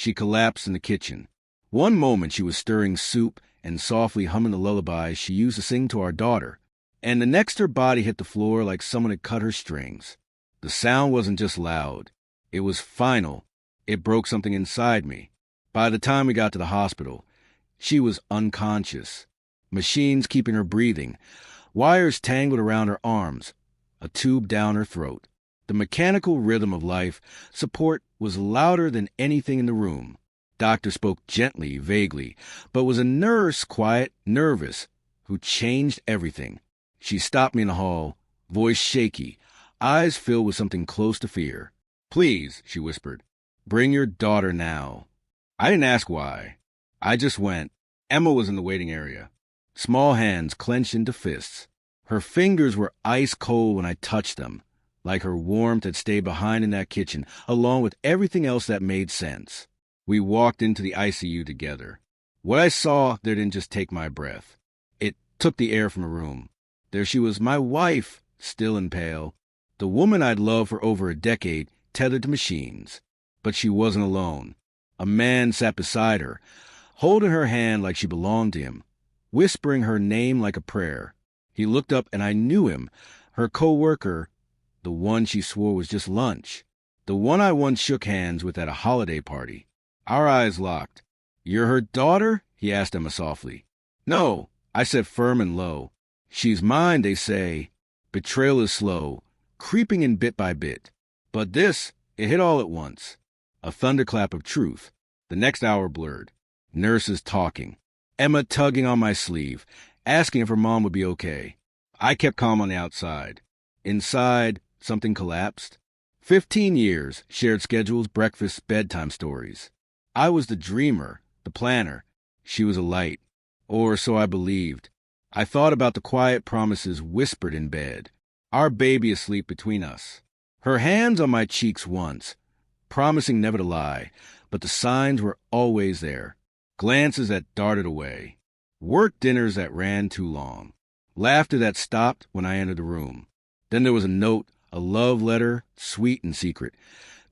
She collapsed in the kitchen. One moment she was stirring soup and softly humming the lullabies she used to sing to our daughter, and the next her body hit the floor like someone had cut her strings. The sound wasn't just loud. It was final. It broke something inside me. By the time we got to the hospital, she was unconscious. Machines keeping her breathing, wires tangled around her arms, a tube down her throat. The mechanical rhythm of life support was louder than anything in the room. Doctor spoke gently, vaguely, but was a nurse, quiet, nervous, who changed everything. She stopped me in the hall, voice shaky, eyes filled with something close to fear. "Please," she whispered, "bring your daughter now." I didn't ask why. I just went. Emma was in the waiting area. Small hands clenched into fists. Her fingers were ice cold when I touched them, like her warmth had stayed behind in that kitchen, along with everything else that made sense. We walked into the ICU together. What I saw there didn't just take my breath. It took the air from the room. There she was, my wife, still and pale, the woman I'd loved for over a decade, tethered to machines. But she wasn't alone. A man sat beside her, holding her hand like she belonged to him, whispering her name like a prayer. He looked up and I knew him, her co-worker, the one she swore was just lunch, the one I once shook hands with at a holiday party. Our eyes locked. "You're her daughter?" he asked Emma softly. "No," I said firm and low. "She's mine, they say." Betrayal is slow, creeping in bit by bit. But this, it hit all at once. A thunderclap of truth. The next hour blurred. Nurses talking. Emma tugging on my sleeve, asking if her mom would be okay. I kept calm on the outside. Inside, something collapsed. 15 years, shared schedules, breakfasts, bedtime stories. I was the dreamer, the planner. She was a light. Or so I believed. I thought about the quiet promises whispered in bed. Our baby asleep between us. Her hands on my cheeks once, promising never to lie, but the signs were always there. Glances that darted away. Work dinners that ran too long. Laughter that stopped when I entered the room. Then there was a note, a love letter, sweet and secret,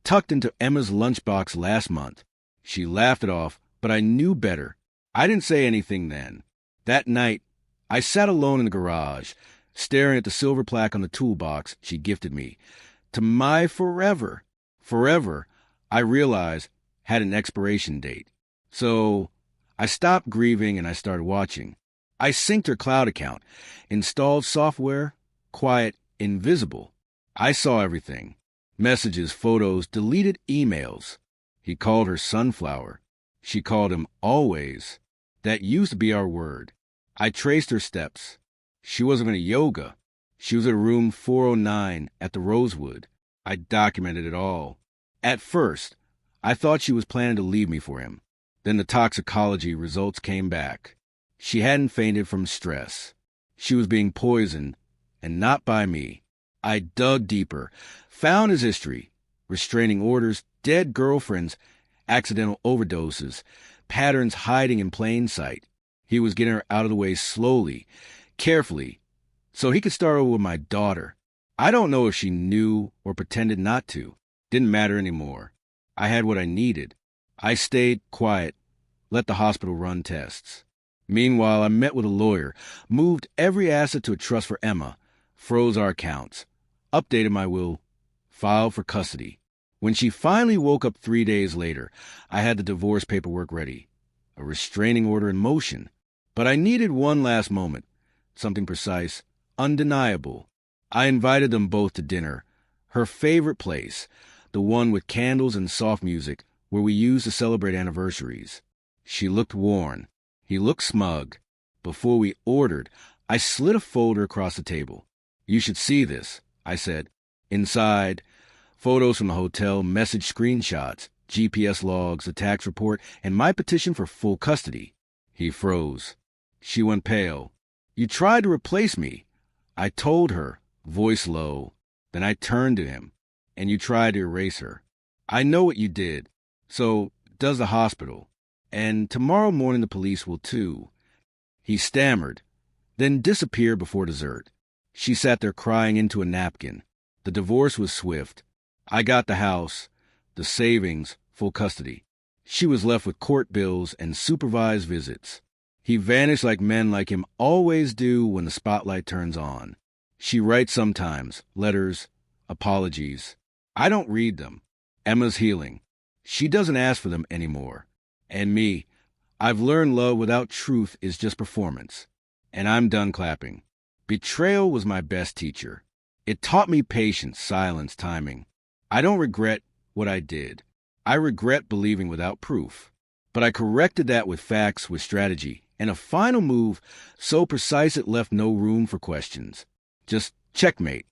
tucked into Emma's lunchbox last month. She laughed it off, but I knew better. I didn't say anything then. That night, I sat alone in the garage, staring at the silver plaque on the toolbox she gifted me. To my forever. Forever, I realized, had an expiration date. So I stopped grieving and I started watching. I synced her cloud account, installed software, quiet, invisible. I saw everything. Messages, photos, deleted emails. He called her Sunflower. She called him Always. That used to be our word. I traced her steps. She wasn't in yoga. She was at room 409 at the Rosewood. I documented it all. At first, I thought she was planning to leave me for him. Then the toxicology results came back. She hadn't fainted from stress. She was being poisoned, and not by me. I dug deeper, found his history, restraining orders, dead girlfriends, accidental overdoses, patterns hiding in plain sight. He was getting her out of the way slowly, carefully, so he could start over with my daughter. I don't know if she knew or pretended not to. Didn't matter anymore. I had what I needed. I stayed quiet, let the hospital run tests. Meanwhile, I met with a lawyer, moved every asset to a trust for Emma, froze our accounts, updated my will, filed for custody. When she finally woke up 3 days later, I had the divorce paperwork ready, a restraining order in motion. But I needed one last moment, something precise, undeniable. I invited them both to dinner, her favorite place, the one with candles and soft music, where we used to celebrate anniversaries. She looked worn. He looked smug. Before we ordered, I slid a folder across the table. "You should see this," I said. Inside, photos from the hotel, message screenshots, GPS logs, the tax report, and my petition for full custody. He froze. She went pale. "You tried to replace me," I told her, voice low. Then I turned to him. "And you tried to erase her. I know what you did. So does the hospital. And tomorrow morning the police will too." He stammered, then disappeared before dessert. She sat there crying into a napkin. The divorce was swift. I got the house, the savings, full custody. She was left with court bills and supervised visits. He vanished like men like him always do when the spotlight turns on. She writes sometimes, letters, apologies. I don't read them. Emma's healing. She doesn't ask for them anymore. And me, I've learned love without truth is just performance. And I'm done clapping. Betrayal was my best teacher. It taught me patience, silence, timing. I don't regret what I did. I regret believing without proof. But I corrected that with facts, with strategy, and a final move so precise it left no room for questions. Just checkmate.